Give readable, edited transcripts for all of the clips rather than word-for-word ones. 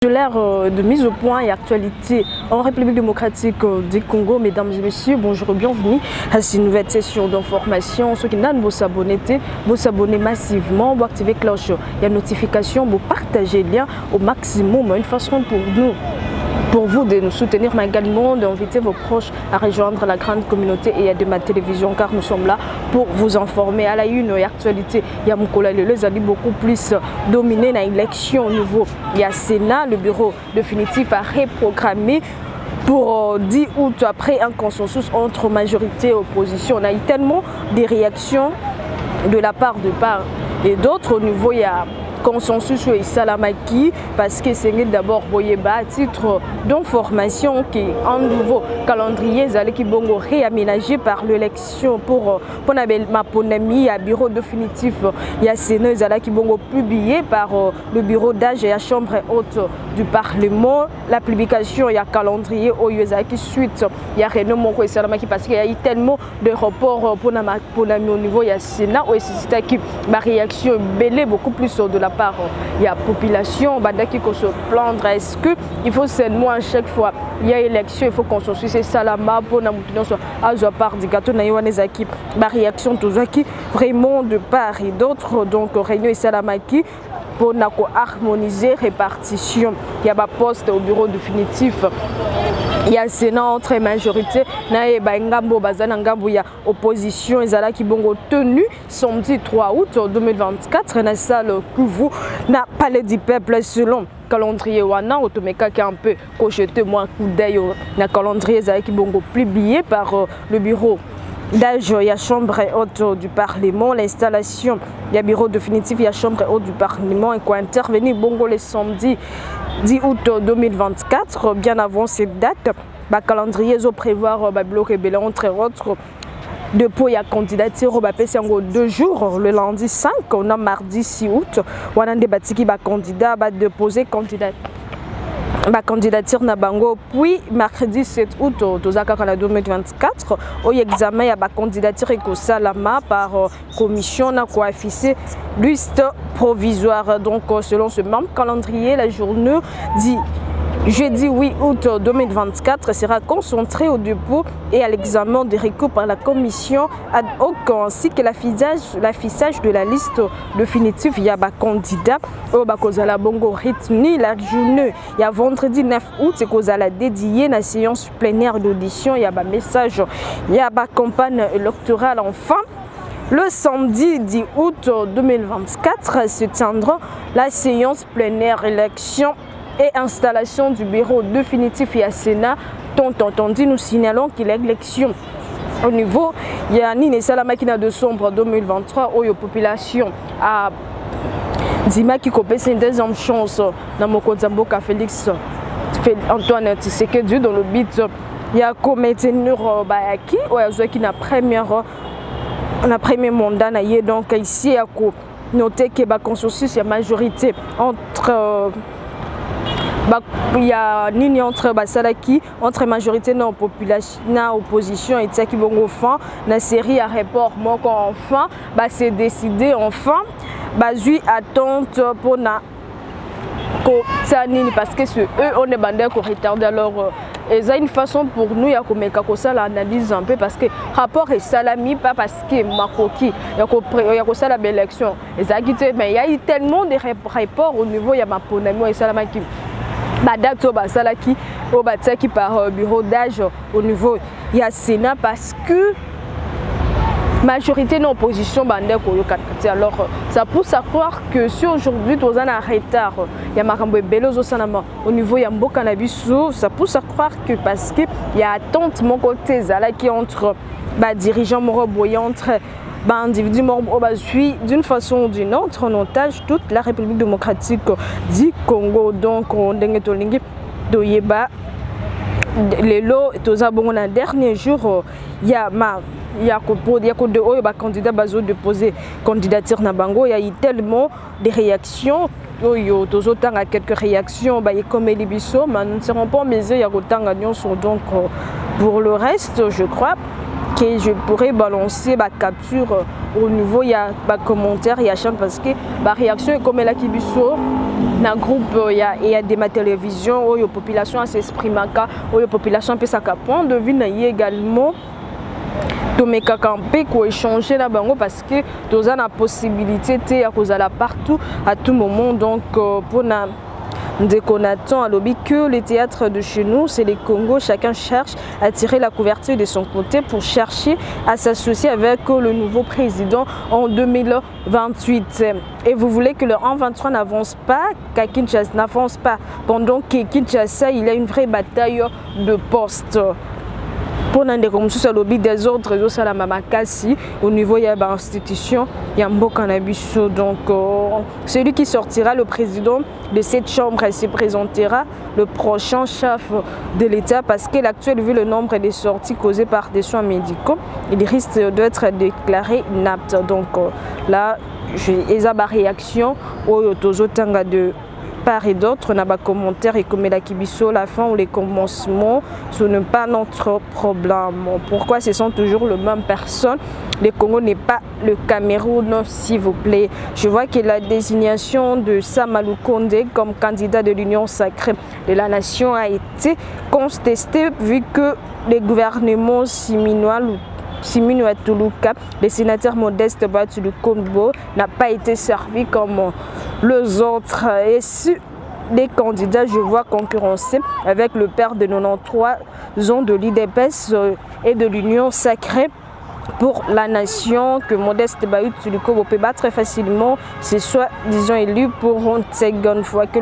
L'ère de mise au point et actualité en République démocratique du Congo. Mesdames et messieurs, bonjour et bienvenue à cette nouvelle session d'information. Ceux qui n'ont pas s'abonner, vous s'abonner massivement, vous activer la cloche, il y a notification, vous partagez le lien au maximum. Une façon pour vous de nous soutenir, mais également d'inviter vos proches à rejoindre la grande communauté et de ma télévision, car nous sommes là pour vous informer. À la une et actualité, il y a Moukola les alliés beaucoup plus dominé dans l'élection au niveau. Il y a Sénat, le bureau définitif a reprogrammé pour 10 août après un consensus entre majorité et opposition. On a eu tellement de réactions de la part et d'autres. Au niveau, il y a consensus et Salamaki parce que c'est d'abord Boyeba à titre d'information qui un nouveau calendrier qui bongo réaménagé par l'élection pour ma ponami à bureau définitif. Il y a Sénat qui bongo publié par le bureau d'âge et la chambre haute du Parlement. La publication il y a calendrier au qui suite il y a René Moko et Salamaki parce qu'il y a eu tellement de reports pour ma ponami au niveau il y a Sénat où c'est qui ma réaction belée beaucoup plus de la part il y a population qui se plaindre. Est-ce que il faut seulement à chaque fois il y a élection il faut qu'on se suisse Salama pour na mutinonso à part du gâteau na yoanezaki ma réaction tous qui vraiment de part et d'autres donc réunion et Salamaki pour harmoniser répartition. Il y a un poste au bureau définitif. Il y a Sénat entre majorité, il y a opposition, qui bongo tenu samedi 3 août 2024 dans la salle Kuvu, na palais du peuple selon calendrier wana automeka qui un peu cocheté moi coup d'œil na calendrier qui bongo publié par le bureau d'âge, il y a chambre haute du Parlement, l'installation, il y a bureau définitif, il y a chambre haute du Parlement et quoi intervenir bongo le samedi 10 août 2024, bien avant cette date, le calendrier va prévoir le bloc rebelle entre autres. Depuis il y a candidature, on va passer 2 jours, le lundi 5, on a mardi 6 août, on a débattu qui va candidat, va déposer ma candidature na bango puis mercredi 7 août 2024 au examen ya ba candidature ko salama par commission na ko affiché liste provisoire. Donc selon ce même calendrier la journée dit jeudi 8 août 2024 sera concentré au dépôt et à l'examen des recours par la commission ad hoc ainsi que l'affichage de la liste définitive. Il y a des candidats au Bakozala Bongo retenu la journée. Il y a vendredi 9 août, c'est Kozala dédié la séance plénière d'audition. Il y a des messages, il y a des campagne électorale enfin. Le samedi 10 août 2024 se tiendra la séance plénière élection et installation du bureau définitif et à Sénat. Tant entendu, nous signalons que l'élection au niveau, il y a Nine Salamaki de décembre 2023 où la population a Dima qui copie une deuxième chance dans mon Kozamboka Félix Antoine Tshisekedi dans le but il y a comme maintenir Bayaki ou qui na premier mandat donc ici il y a noter que la consensus est majorité entre il y a nini entre basalaki entre majorité na population na opposition et ça qui vont enfin la série à report moko enfin c'est décidé enfin zui attente pour na ça nini parce que eux on est bandé qu'on retarde alors et ça une façon pour nous ya komeka ko ça l'analyse un peu parce que rapport et salami pas parce que makoki ya ko ça la belle élection et ça qui mais il y a eu tellement de rapports au niveau ya maponami et salama qui date qui par bureau d'âge au niveau il y a Sénat parce que majorité de l'opposition alors ça pousse à croire que si aujourd'hui tu as un retard il y a Marambo Belozo Sanama au niveau il y a Mbokanabiso ça pousse à croire que parce que il y a attente mon côté qui entre dirigeants Moroboy entre individu suit d'une façon ou d'une autre en otage toute la République démocratique du Congo. Donc on dengue doyeba les lots le dernier jour il y a candidat bazo déposer candidature na bango il y a eu tellement de réactions à quelques réactions comme Elibiso mais nous ne serons pas mesés il y a donc pour le reste je crois que je pourrais balancer ma capture au niveau il y a commentaire il y a chambre parce que ma réaction est comme elle a qui na groupe il y a des télévision où la population s'exprime où la population peut s'acca point de vue également to meka campé ko échanger na bango parce que tous a la possibilité à cause à la partout à tout moment donc pour na Ndeko à lobby que les théâtres de chez nous, c'est les Congo, chacun cherche à tirer la couverture de son côté pour chercher à s'associer avec le nouveau président en 2028. Et vous voulez que le 1-23 n'avance pas, qu'à Kinshasa n'avance pas, pendant que Kinshasa, il y a une vraie bataille de postes. Pour nous, comme ça, le lobby des autres, au niveau de l'institution, il y a un beau cannabis. Donc, celui qui sortira, le président de cette chambre, elle se présentera le prochain chef de l'État parce que l'actuel, vu le nombre des sorties causées par des soins médicaux, il risque d'être déclaré inapte. Donc, là, j'ai ma réaction au Tozotanga de part et d'autre, on a des commentaires et comme la kibiso, la fin ou les commencements, ce n'est pas notre problème. Pourquoi ce sont toujours les mêmes personnes? Le Congo n'est pas le Cameroun, s'il vous plaît. Je vois que la désignation de Samalou Kondé comme candidat de l'Union sacrée de la nation a été contestée vu que les gouvernements siminois Simino Atuluka, le sénateur Modeste Batulu Kombo, n'a pas été servi comme les autres. Et si les candidats, je vois concurrencer avec le père de 93 ans de l'IDPS et de l'Union sacrée pour la nation, que Modeste Batulu Kombo peut battre très facilement, c'est soit, disons, élu pour une seconde fois, que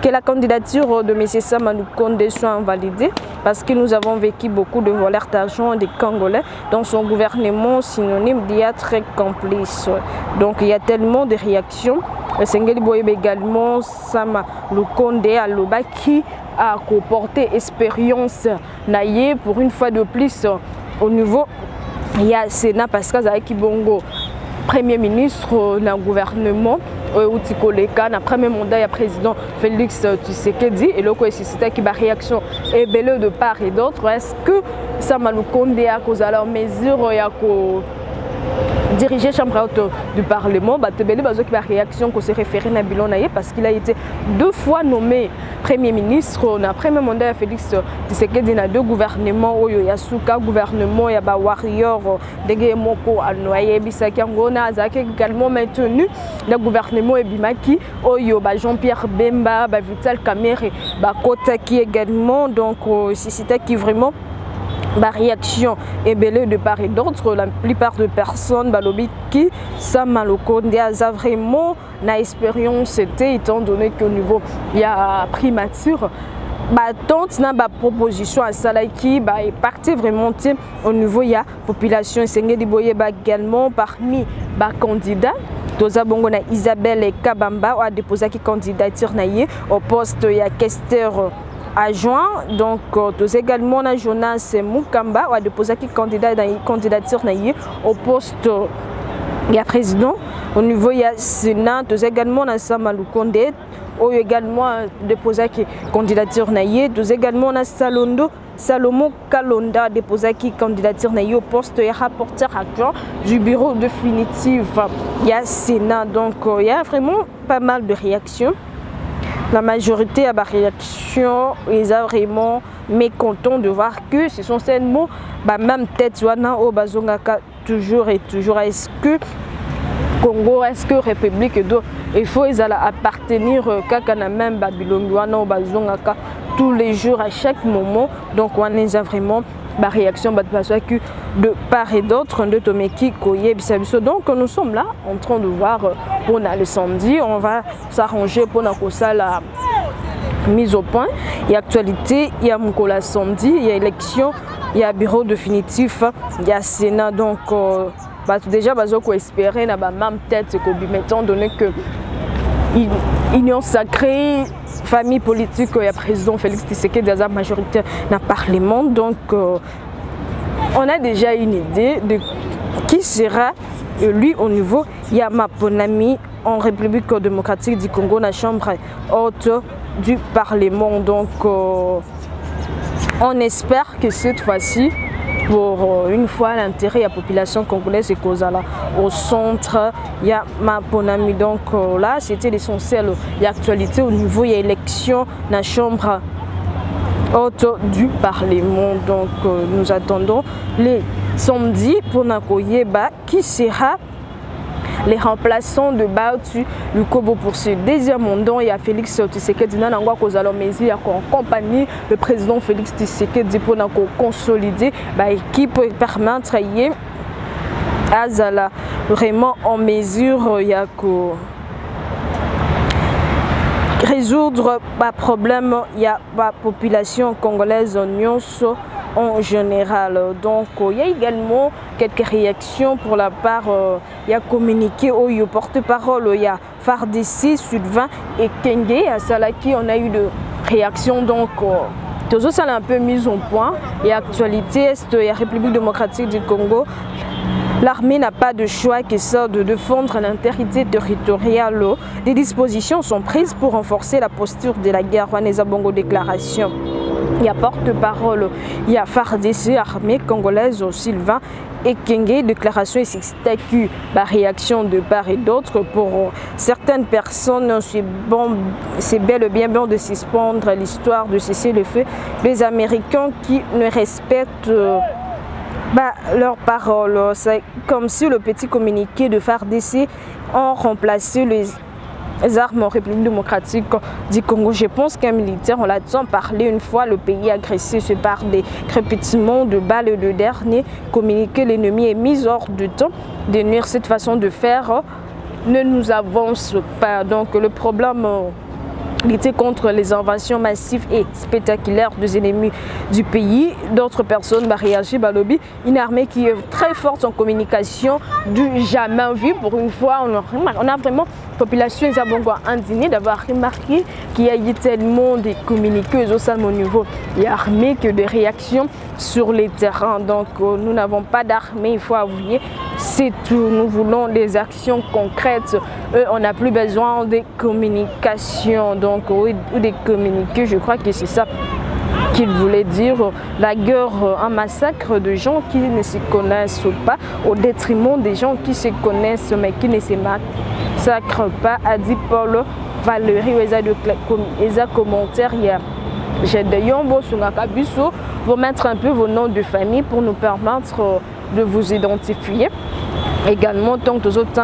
la candidature de M. Samalou Kondé soit invalidée, parce que nous avons vécu beaucoup de voleurs d'argent des Congolais dans son gouvernement synonyme d'y être très complice. Donc il y a tellement de réactions. Sengeli Boyebe également, Samalou Kondé à Loba qui a comporté expérience naïe pour une fois de plus au niveau. Il y a Sénat Pascal Zaki Bongo, Premier ministre dans le gouvernement, Utikoleka, dans le premier mandat, il y a le président Félix Tshisekedi, et là, c'est qui a réaction et belle de part et d'autre. Est-ce que Samalou Kondé a causé leur mesure, il y a diriger la chambre haute du Parlement, il y a une réaction qui se réfère à Bilon parce qu'il a été 2 fois nommé Premier ministre. Dans le premier mandat, Félix Tshisekedi dans 2 gouvernements, il y a Souka gouvernement, il y a Warrior, Moko, Anoye, Bissakango, également maintenu le gouvernement Ebimaki, Jean-Pierre Bemba, Vital Kamerhe, Kotaki également. Donc, c'est qui vraiment. La réaction est belle de part et d'autre. La plupart de personnes qui Samalou Kondé a vraiment l'expérience étant donné qu'au niveau il y a primature. Tant na ba proposition à Salaki est parti vraiment au niveau il y a population Sengeli Boyeba également parmi les candidats. Toza bongo na Isabelle Kabamba a déposé qui candidature au poste il y a questeur adjoint. Donc tous également na Jonas Mukamba a déposé qui candidature au poste il y a président au niveau il y a Sénat. Tous également na Samalou Kondé également déposé qui candidature tous également na Salomon Kalonda déposé qui candidature au poste et rapporteur adjoint du bureau définitif il y a Sénat. Donc il y a vraiment pas mal de réactions. La majorité a des réactions, ils sont vraiment mécontents de voir que ce sont seulement même tête au Bazongaka toujours et toujours. Est-ce que Congo, est-ce que République il faut appartenir à même Babylone au Bazongaka tous les jours à chaque moment. Donc on a vraiment la réaction de part et d'autre de Tomeki Koye Bisabiso. Donc nous sommes là en train de voir pour le samedi, on va s'arranger pour la mise au point. Il y a actualité, il y a Mukola samedi, il y a élection, il y a bureau définitif, il y a Sénat. Donc déjà on espérer na même tête étant donné que Union sacrée, famille politique, il y a président Félix Tshisekedi dans la majorité dans le Parlement. Donc, on a déjà une idée de qui sera élu au niveau Yama Ponami en République démocratique du Congo, dans la chambre haute du Parlement. Donc, on espère que cette fois-ci, pour une fois l'intérêt de la population congolaise et Kozala au centre. Il y a ma bonne donc là c'était l'essentiel. Il y a actualité au niveau il y a élection dans la chambre haute du Parlement. Donc nous attendons les samedis pour Nakoyeba qui sera les remplaçants de Bautu Lukobo pour ce deuxième mandat. Il y a Félix Tshisekedi Nangwa Kozalo Mezi accompagné le président Félix Tshisekedi pour consolider l'équipe permettre Azala vraiment en mesure il y a résoudre le problème il y a la population congolaise en général. Donc il y a également quelques réactions pour la part il y a communiqué au porte-parole il y a Fardissi, Sudvin et Kenge à Salaki on a eu de réactions donc tout ça a un peu mis au point et actualité est la République démocratique du Congo. L'armée n'a pas de choix que ça de défendre l'intégrité territoriale. Des dispositions sont prises pour renforcer la posture de la guerre. Waneza Bongo déclaration. Il y a porte-parole, il y a Fardissi, armée congolaise, Sylvain et Kenge, déclaration et statut, réaction de part et d'autre. Pour certaines personnes, c'est bel et bien bon de suspendre l'histoire de cesser le feu. Les Américains qui ne respectent leurs paroles, c'est comme si le petit communiqué de Fardissi ont remplacé les armes en République démocratique du Congo. Je pense qu'un militaire, on l'a tant parlé une fois, le pays agressé se par des crépitements de balles et de dernier communiqué, l'ennemi est mis hors de temps de nuire. Cette façon de faire ne nous avance pas. Donc le problème lutter contre les invasions massives et spectaculaires des ennemis du pays. D'autres personnes réagissent à lobby. Une armée qui est très forte en communication, du jamais vu. Pour une fois, on a vraiment population indignée d'avoir remarqué qu'il y a eu tellement de communiqués au niveau et armée que des réactions sur les terrains. Donc nous n'avons pas d'armée, il faut avouer. C'est tout. Nous voulons des actions concrètes. On n'a plus besoin de communication. Donc, ou des communiqués, je crois que c'est ça qu'il voulait dire. La guerre, un massacre de gens qui ne se connaissent pas, au détriment des gens qui se connaissent mais qui ne se massacrent pas, a dit Paul Valérie. Les commentaires, il y a Gédéon Sungakabiso, vous mettre un peu vos noms de famille pour nous permettre de vous identifier. Également, donc, tous autres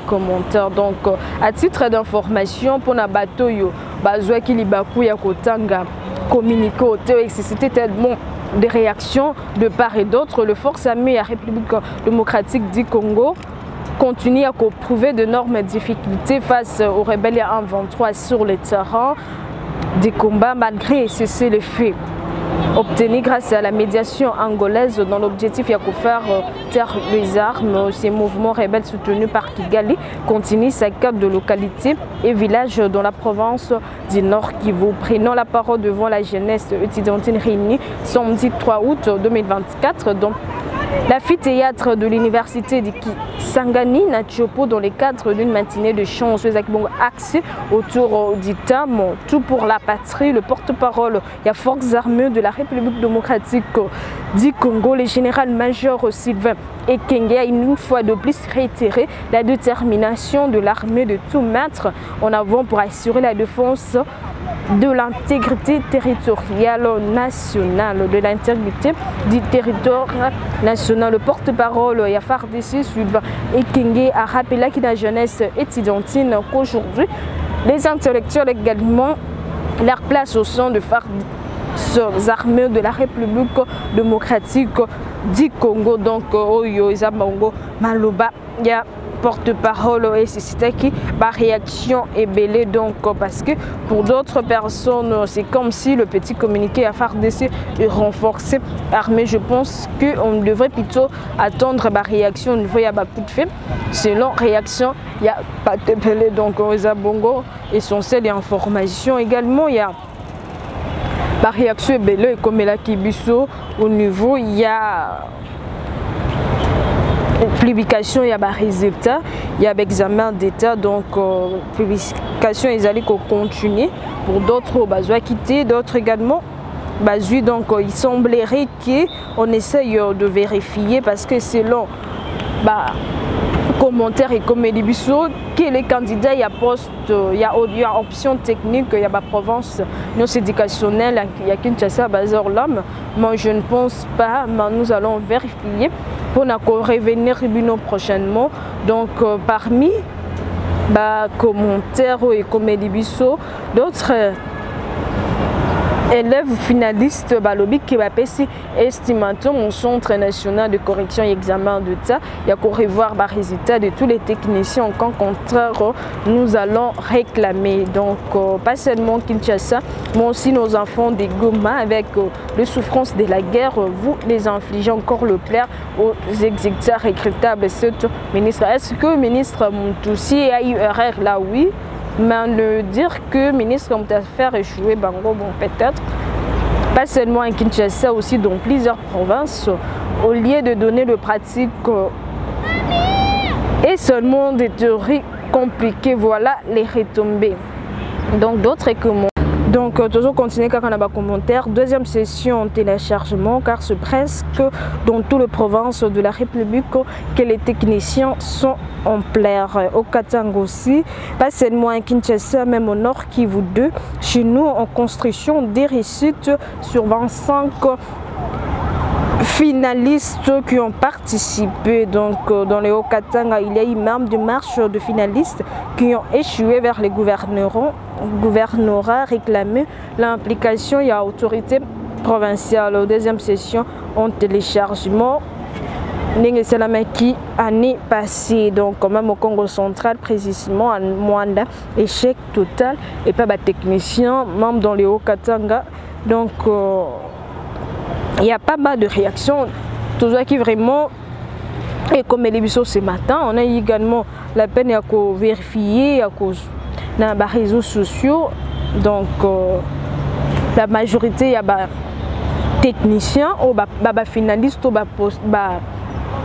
commentaires. Donc, à titre d'information, pour na bateau yo, bazwa ki libaku ya kotanga communiqué au théo, c'était tellement des réactions de part et d'autre. Le force armée à la République démocratique du Congo continue à prouver d'énormes difficultés face aux rebelles M23 sur le terrain des combats malgré cesser les faits. Obtenu grâce à la médiation angolaise dans l'objectif de faire taire les armes. Ces mouvements rebelles soutenus par Kigali continuent sa carte de localité et villages dans la province du Nord Kivu. Prenant la parole devant la jeunesse étudiantine réunie samedi 3 août 2024 dans l'amphithéâtre de l'université de Kisangani Natchopo dans le cadre d'une matinée de chants axée autour du thème Tout pour la patrie. Le porte-parole des forces armées de la République démocratique du Congo, le général-major Sylvain Ekenge, a une fois de plus réitéré la détermination de l'armée de tout mettre en avant pour assurer la défense de l'intégrité territoriale nationale, de l'intégrité du territoire national. Le porte-parole Fardissi Sylvain Ekenge a rappelé que la jeunesse étudiantine qu'aujourd'hui, les intellectuels également leur place au sein de forces armées de la République démocratique du Congo. Donc, Oyo Isabango Maloba, il y a porte-parole et c'est qui réaction est belle donc parce que pour d'autres personnes c'est comme si le petit communiqué à Fardissi est renforcé armée. Je pense qu'on devrait plutôt attendre la réaction au niveau de coup de fait. Selon réaction il y a pas de belé donc Bongo essentiel et information également il y a la réaction est belle comme la Kibiso au niveau il y a publication, il y a des résultats, il y a des examens d'état, donc publication, ils allaient continuer. Pour d'autres, ils vont quitter, d'autres également, Bazui, donc il semblerait qu'on essaye de vérifier parce que selon commentaires et comme Bisso, que les candidats, il y a poste, il y a option technique, il y a province non éducationnelle, il y a Kinshasa, Bazar l'homme. Moi, je ne pense pas, mais nous allons vérifier pour revenir prochainement. Donc, parmi commentaires et comme Bisso, d'autres élèves finalistes balobi qui va passer estimateur au centre national de correction et examen de ça il y a pour revoir les résultats de tous les techniciens en cas contraire nous allons réclamer donc pas seulement Kinshasa mais aussi nos enfants des Goma avec les souffrances de la guerre vous les infligez encore le plaire aux exécuteurs recrutables cette ministre. Est-ce que le ministre Moutousi a eu erreur là? Oui. Mais le dire que le ministre a fait échouer Bango, bon peut-être, pas seulement à Kinshasa, aussi dans plusieurs provinces, au lieu de donner le pratique et seulement des théories compliquées, voilà les retombées. Donc d'autres que moi. Donc, toujours continuer quand on a des commentaires. Deuxième session en téléchargement, car c'est presque dans toutes les provinces de la République que les techniciens sont en plaire. Au Katanga aussi, pas seulement à Kinshasa, même au Nord Kivu 2. Chez nous, en construction, des réussites sur 25 finalistes qui ont participé. Donc dans les Hauts-Katanga, il y a eu même des marches de finalistes qui ont échoué vers les gouvernorats réclamé l'implication et l'autorité provinciale. Aux deuxième session en téléchargement qui année passée, donc quand même au Congo central, précisément à Mwanda, échec total et pas de technicien, même dans les Hauts-Katanga. Donc il y a pas mal de réactions, tout ça qui vraiment, et comme les bisous ce matin, on a également la peine à vérifier à cause dans les réseaux sociaux. Donc la majorité, il y a des techniciens ou des finalistes ou des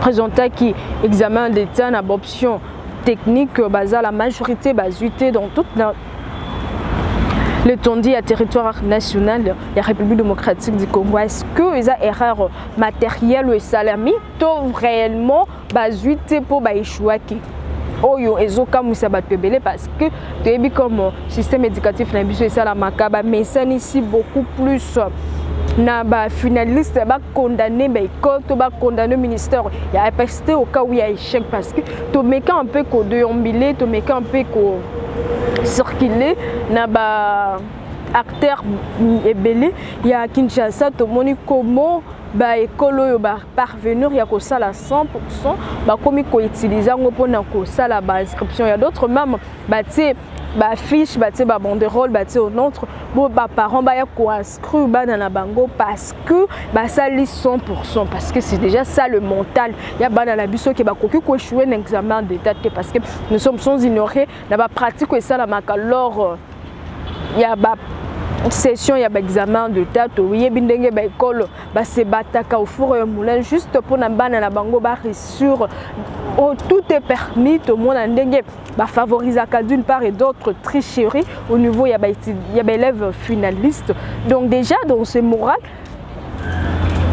présentants qui examinent l'État dans l'option technique, la majorité est dans toute l'étendue à territoire national, la République démocratique du Congo. Est-ce que les erreurs matérielles ou salami sont réellement basées pour échouer? Oyo ezoka musa batebele parce que tu es comme système éducatif na biso ça la makaba mais ça ici beaucoup plus na ba finaliste ba condamné ba école to ba condamné ministère il y a pesté au cas où il y a échec parce que to meka un peu ko déambuler to meka un peu ko circuler na ba acteur ebele il y a Kinshasa to moni comment ba école yo ba parvenir ya ko sala 100% ba komi ko utiliser ngo pona ko sala ba inscription. Il y a d'autres même ba tie ba fiche ba tie ba banderole ba tie au notre bo ba parents ba ya ko inscrire ba na bango parce que ba sali 100% parce que c'est déjà ça le mental. Il y a ba na la biso qui ba koki ko échouer un examen d'état parce que nous sommes sans ignorer na ba pratique et ça la maka lors il y a ba session il y a examen de tête oui bindenge ba école ba se bataka au four et moulin juste pour na bana na bango ba sur tout est permis tout le monde ndenge ba favoriser d'une part et d'autre tricherie au niveau il y a élèves finalistes. Donc déjà dans ce moral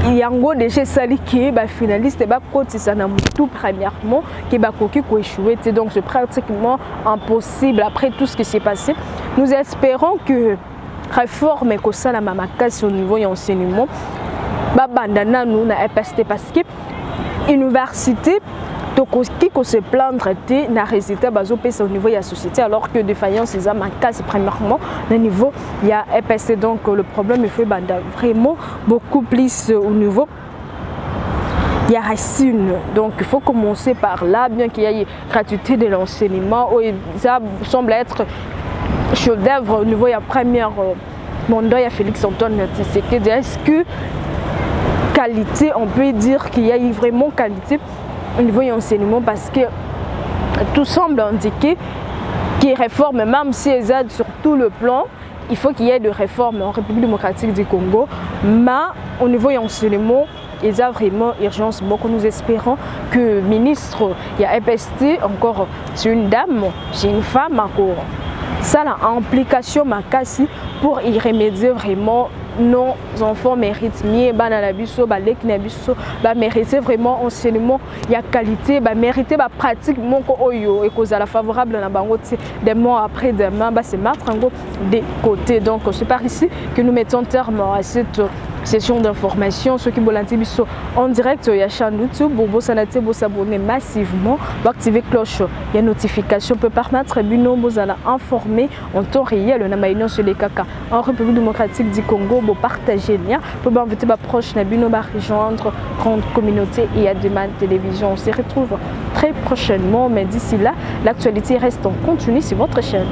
il y a un déjà sali qui est finaliste et bah ça n'a tout premièrement qui va coquille ko échouer. Donc c'est pratiquement impossible après tout ce qui s'est passé. Nous espérons que réforme et que ça la mamakasi au niveau de l'enseignement bandana nous na EPST parce que université qui se plaindre na résultat au niveau de la société alors que défaillance c'est mamakasi premièrement au niveau il y a EPST. Donc le problème est fait vraiment beaucoup plus au niveau il y a racine. Donc il faut commencer par là bien qu'il y ait gratuité de l'enseignement ça semble être chef d'œuvre au niveau de la première mandat, il y a Félix Antoine Tshisekedi. Est-ce que qualité, on peut dire qu'il y a eu vraiment qualité au niveau de l'enseignement parce que tout semble indiquer qu'il y a réforme, même si elles aident sur tout le plan, il faut qu'il y ait des réformes en République démocratique du Congo, mais au niveau de l'enseignement, il y a vraiment urgence. Donc nous espérons que le ministre, il y a EPST, encore c'est une dame, c'est une femme encore. ça a implication makasi pour y remédier vraiment. Nos enfants méritent mieux, mériter vraiment enseignement, il y a qualité, mériter pratique, et favorable des mois après demain, c'est mettre des côtés. Donc c'est par ici que nous mettons terme à cette session d'information. Ceux qui veulent en direct, il y a chaîne YouTube, vous s'abonner massivement, vous activer cloche, il y a notification, peut permettre vous allez informer en temps réel le sur les caca en République démocratique du Congo. Partager le lien pour inviter ma proche Nabino rejoindre grande communauté et à demain télévision. On se retrouve très prochainement, mais d'ici là l'actualité reste en continu sur votre chaîne.